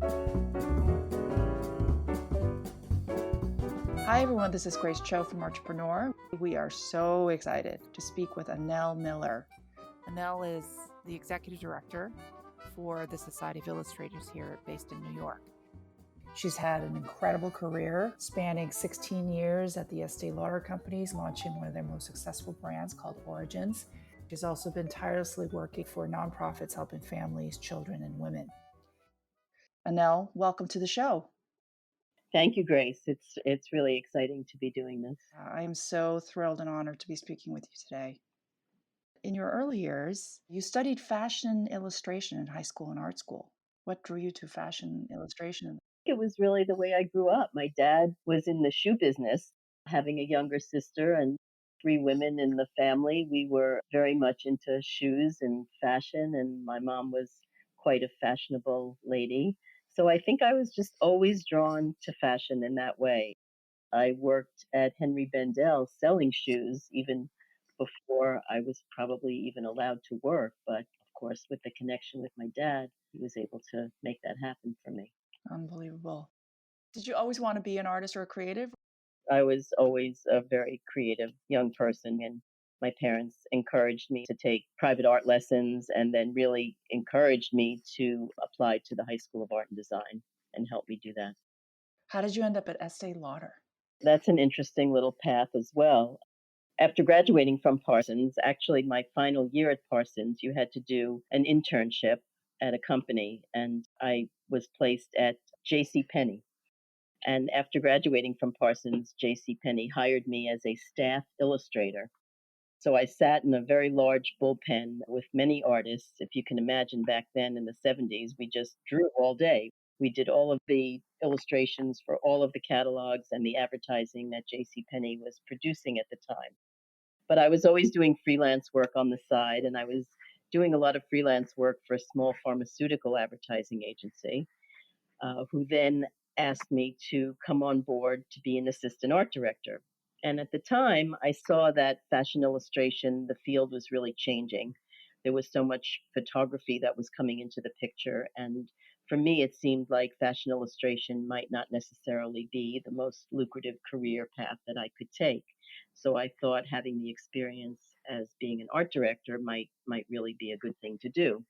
Hi, everyone. This is Grace Cho from Entrepreneur. We are so excited to speak with Anelle Miller. Anelle is the executive director for the Society of Illustrators here based in New York. She's had an incredible career spanning 16 years at the Estée Lauder Companies, launching one of their most successful brands called Origins. She's also been tirelessly working for nonprofits helping families, children, and women. Anelle, welcome to the show. Thank you, Grace. It's really exciting to be doing this. I am so thrilled and honored to be speaking with you today. In your early years, you studied fashion illustration in high school and art school. What drew you to fashion illustration? It was really the way I grew up. My dad was in the shoe business, having a younger sister and three women in the family. We were very much into shoes and fashion, and my mom was quite a fashionable lady. So I think I was just always drawn to fashion in that way. I worked at Henry Bendel selling shoes even before I was probably even allowed to work. But of course, with the connection with my dad, he was able to make that happen for me. Unbelievable. Did you always want to be an artist or a creative? I was always a very creative young person, and my parents encouraged me to take private art lessons and then really encouraged me to apply to the High School of Art and Design and helped me do that. How did you end up at Estée Lauder? That's an interesting little path as well. After graduating from Parsons, actually my final year at Parsons, you had to do an internship at a company, and I was placed at J.C. Penney. And after graduating from Parsons, J.C. Penney hired me as a staff illustrator. So I sat in a very large bullpen with many artists. If you can imagine, back then in the 70s, we just drew all day. We did all of the illustrations for all of the catalogs and the advertising that J.C. Penney was producing at the time. But I was always doing freelance work on the side, and I was doing a lot of freelance work for a small pharmaceutical advertising agency, who then asked me to come on board to be an assistant art director. And at the time, I saw that fashion illustration, the field was really changing. There was so much photography that was coming into the picture. And for me, it seemed like fashion illustration might not necessarily be the most lucrative career path that I could take. So I thought having the experience as being an art director might really be a good thing to do,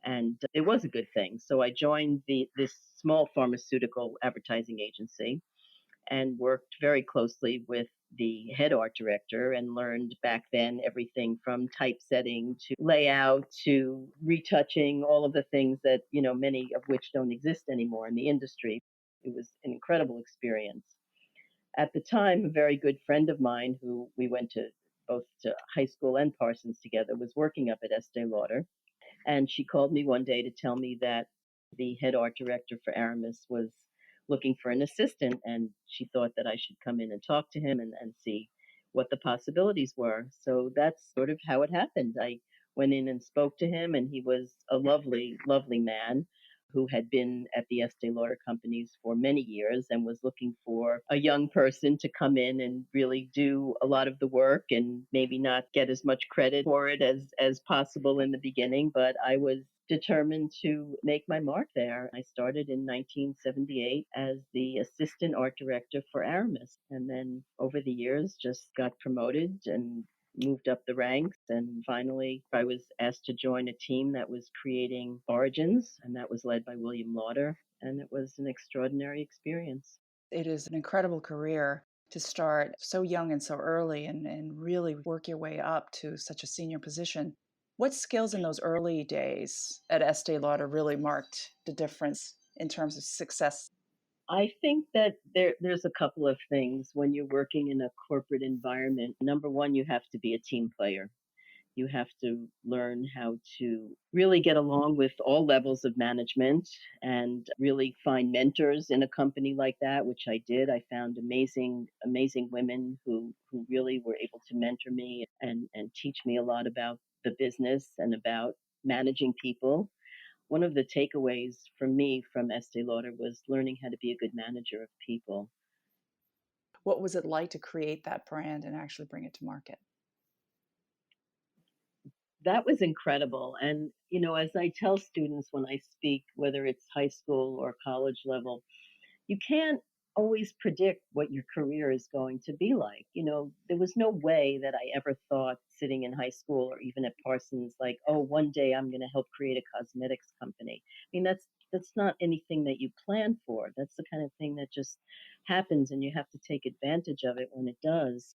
and it was a good thing. So I joined this small pharmaceutical advertising agency and worked very closely with the head art director and learned back then everything from typesetting to layout to retouching, all of the things that, many of which don't exist anymore in the industry. It was an incredible experience. At the time, a very good friend of mine who we went to both to high school and Parsons together was working up at Estee Lauder, and she called me one day to tell me that the head art director for Aramis was looking for an assistant, and she thought that I should come in and talk to him and see what the possibilities were. So that's sort of how it happened. I went in and spoke to him, and he was a lovely, lovely man who had been at the Estee Lauder Companies for many years and was looking for a young person to come in and really do a lot of the work and maybe not get as much credit for it as possible in the beginning. But I was determined to make my mark there. I started in 1978 as the assistant art director for Aramis, and then over the years just got promoted and moved up the ranks, and finally I was asked to join a team that was creating Origins, and that was led by William Lauder, and it was an extraordinary experience. It is an incredible career to start so young and so early and really work your way up to such a senior position. What skills in those early days at Estee Lauder really marked the difference in terms of success? I think that there's a couple of things when you're working in a corporate environment. Number one, you have to be a team player. You have to learn how to really get along with all levels of management and really find mentors in a company like that, which I did. I found amazing, amazing women who really were able to mentor me and teach me a lot about the business and about managing people. One of the takeaways for me from Estee Lauder was learning how to be a good manager of people. What was it like to create that brand and actually bring it to market? That was incredible. And, as I tell students when I speak, whether it's high school or college level, you can't always predict what your career is going to be like. There was no way that I ever thought sitting in high school or even at Parsons, like, oh, one day I'm going to help create a cosmetics company. I mean, that's not anything that you plan for. That's the kind of thing that just happens, and you have to take advantage of it when it does.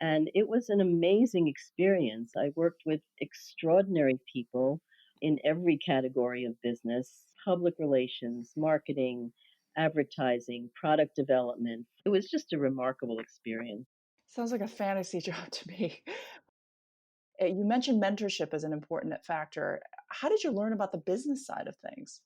And it was an amazing experience. I worked with extraordinary people in every category of business: public relations, marketing, advertising, product development. It was just a remarkable experience. Sounds like a fantasy job to me. You mentioned mentorship as an important factor. How did you learn about the business side of things?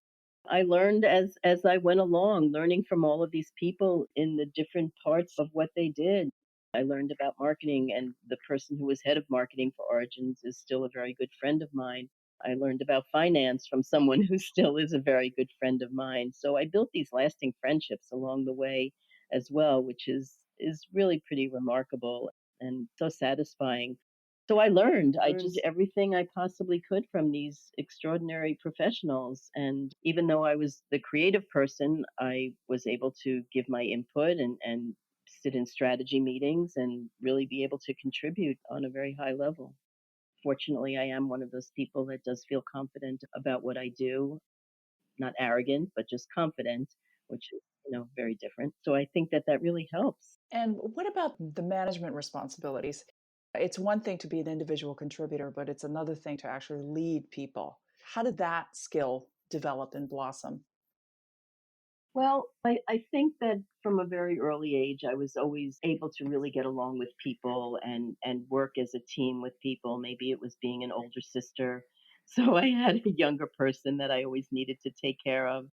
I learned as I went along, learning from all of these people in the different parts of what they did. I learned about marketing, and the person who was head of marketing for Origins is still a very good friend of mine. I learned about finance from someone who still is a very good friend of mine. So I built these lasting friendships along the way as well, which is really pretty remarkable and so satisfying. So I learned. I did everything I possibly could from these extraordinary professionals. And even though I was the creative person, I was able to give my input and sit in strategy meetings and really be able to contribute on a very high level. Fortunately, I am one of those people that does feel confident about what I do, not arrogant, but just confident, which is, very different. So I think that that really helps. And what about the management responsibilities? It's one thing to be an individual contributor, but it's another thing to actually lead people. How did that skill develop and blossom? Well, I think that from a very early age, I was always able to really get along with people and work as a team with people. Maybe it was being an older sister. So I had a younger person that I always needed to take care of.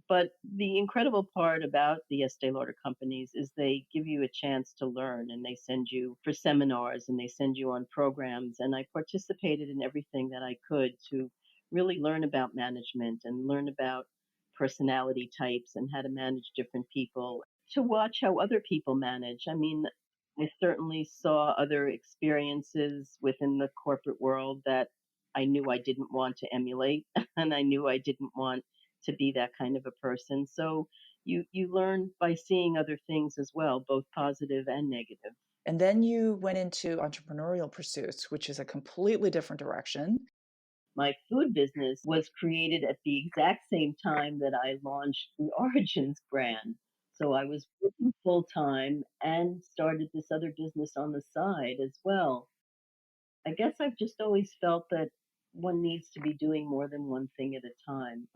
But the incredible part about the Estee Lauder Companies is they give you a chance to learn, and they send you for seminars and they send you on programs. And I participated in everything that I could to really learn about management and learn about personality types and how to manage different people, to watch how other people manage. I mean, I certainly saw other experiences within the corporate world that I knew I didn't want to emulate, and I knew I didn't want to be that kind of a person. So you learn by seeing other things as well, both positive and negative. And then you went into entrepreneurial pursuits, which is a completely different direction. My food business was created at the exact same time that I launched the Origins brand. So I was working full time and started this other business on the side as well. I guess I've just always felt that one needs to be doing more than one thing at a time.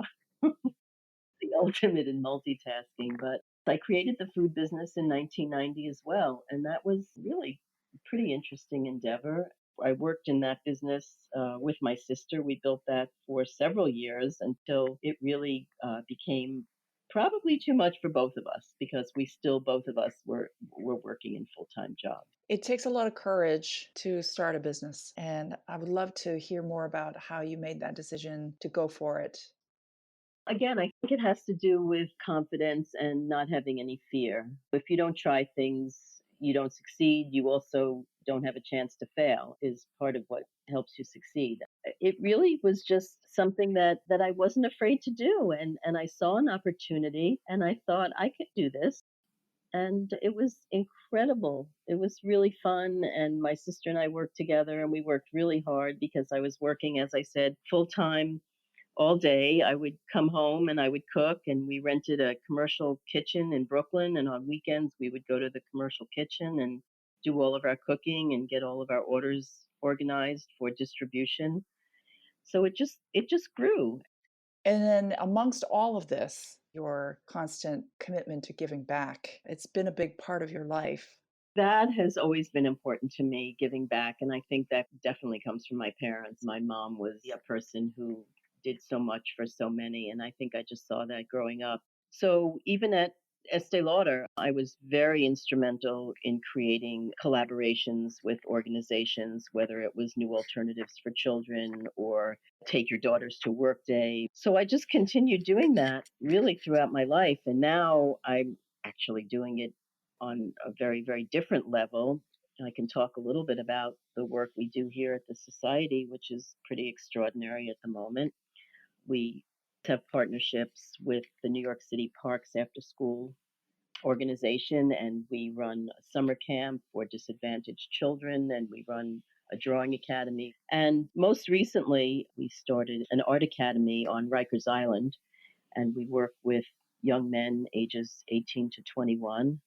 The ultimate in multitasking. But I created the food business in 1990 as well, and that was really a pretty interesting endeavor. I worked in that business with my sister. We built that for several years until it really became probably too much for both of us, because we still both of us were working in full-time jobs. It takes a lot of courage to start a business, and I would love to hear more about how you made that decision to go for it. Again, I think it has to do with confidence and not having any fear. If you don't try things, you don't succeed. You also don't have a chance to fail, is part of what helps you succeed. It really was just something that I wasn't afraid to do, and I saw an opportunity and I thought I could do this. And it was incredible. It was really fun, and my sister and I worked together, and we worked really hard because I was working, as I said, full time all day. I would come home and I would cook, and we rented a commercial kitchen in Brooklyn. And on weekends, we would go to the commercial kitchen and do all of our cooking and get all of our orders organized for distribution. So it just grew. And then, amongst all of this, your constant commitment to giving back, it's been a big part of your life. That has always been important to me, giving back. And I think that definitely comes from my parents. My mom was a person who did so much for so many. And I think I just saw that growing up. So even at Estee Lauder, I was very instrumental in creating collaborations with organizations, whether it was New Alternatives for Children or Take Your Daughters to Work Day. So I just continued doing that really throughout my life. And now I'm actually doing it on a very, very different level. I can talk a little bit about the work we do here at the Society, which is pretty extraordinary at the moment. We have partnerships with the New York City Parks After School organization, and we run a summer camp for disadvantaged children, and we run a drawing academy. And most recently, we started an art academy on Rikers Island, and we work with young men ages 18 to 21.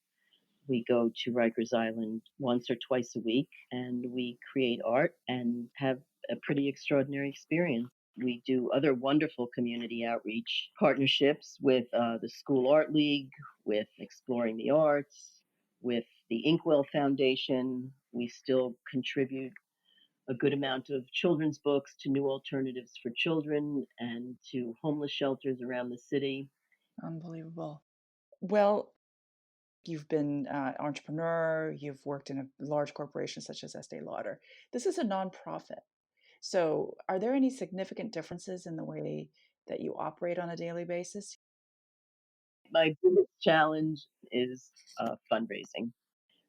We go to Rikers Island once or twice a week, and we create art and have a pretty extraordinary experience. We do other wonderful community outreach partnerships with the School Art League, with Exploring the Arts, with the Inkwell Foundation. We still contribute a good amount of children's books to New Alternatives for Children and to homeless shelters around the city. Unbelievable. Well, you've been an entrepreneur, you've worked in a large corporation such as Estée Lauder. This is a nonprofit. So, are there any significant differences in the way that you operate on a daily basis? My biggest challenge is fundraising,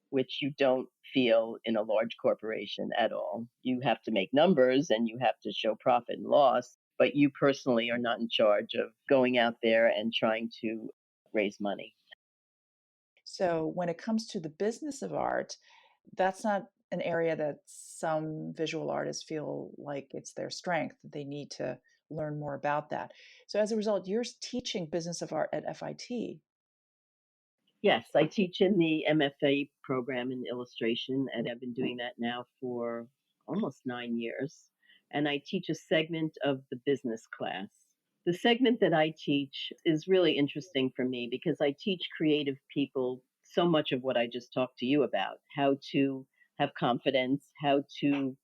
which you don't feel in a large corporation at all. You have to make numbers and you have to show profit and loss, but you personally are not in charge of going out there and trying to raise money. So, when it comes to the business of art, that's not an area that some visual artists feel like it's their strength. They need to learn more about that. So, as a result, you're teaching business of art at FIT. Yes, I teach in the MFA program in illustration, and I've been doing that now for almost 9 years. And I teach a segment of the business class. The segment that I teach is really interesting for me because I teach creative people so much of what I just talked to you about: how to have confidence, how to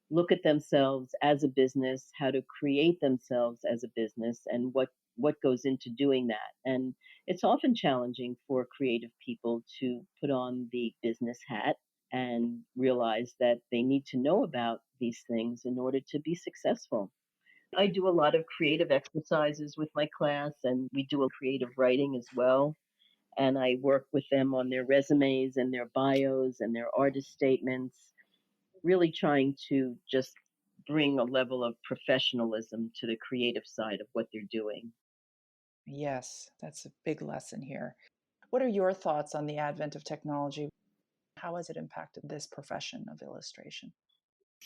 look at themselves as a business, how to create themselves as a business, and what goes into doing that. And it's often challenging for creative people to put on the business hat and realize that they need to know about these things in order to be successful. I do a lot of creative exercises with my class, and we do a creative writing as well. And I work with them on their resumes and their bios and their artist statements, really trying to just bring a level of professionalism to the creative side of what they're doing. Yes, that's a big lesson here. What are your thoughts on the advent of technology? How has it impacted this profession of illustration?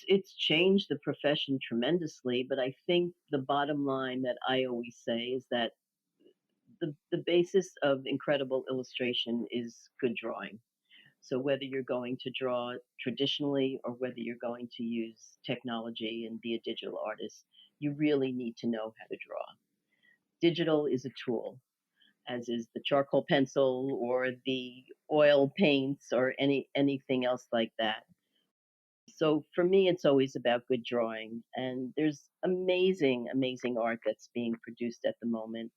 It's changed the profession tremendously, but I think the bottom line that I always say is that the basis of incredible illustration is good drawing. So whether you're going to draw traditionally or whether you're going to use technology and be a digital artist, you really need to know how to draw. Digital is a tool, as is the charcoal pencil or the oil paints or anything else like that. So for me, it's always about good drawing, and there's amazing art that's being produced at the moment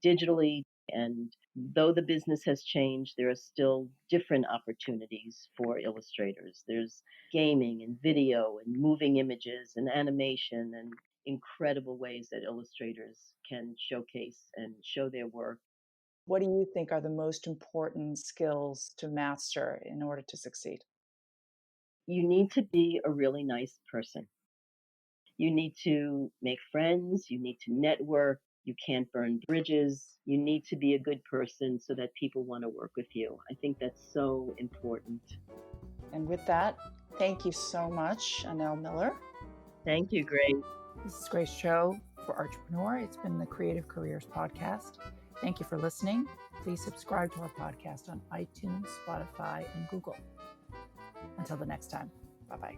digitally. And though the business has changed, there are still different opportunities for illustrators. There's gaming and video and moving images and animation and incredible ways that illustrators can showcase and show their work. What do you think are the most important skills to master in order to succeed? You need to be a really nice person. You need to make friends, you need to network, you can't burn bridges. You need to be a good person so that people want to work with you. I think that's so important. And with that, thank you so much, Anelle Miller. Thank you, Grace. This is Grace Cho for Entrepreneur. It's been the Creative Careers Podcast. Thank you for listening. Please subscribe to our podcast on iTunes, Spotify, and Google. Until the next time, bye-bye.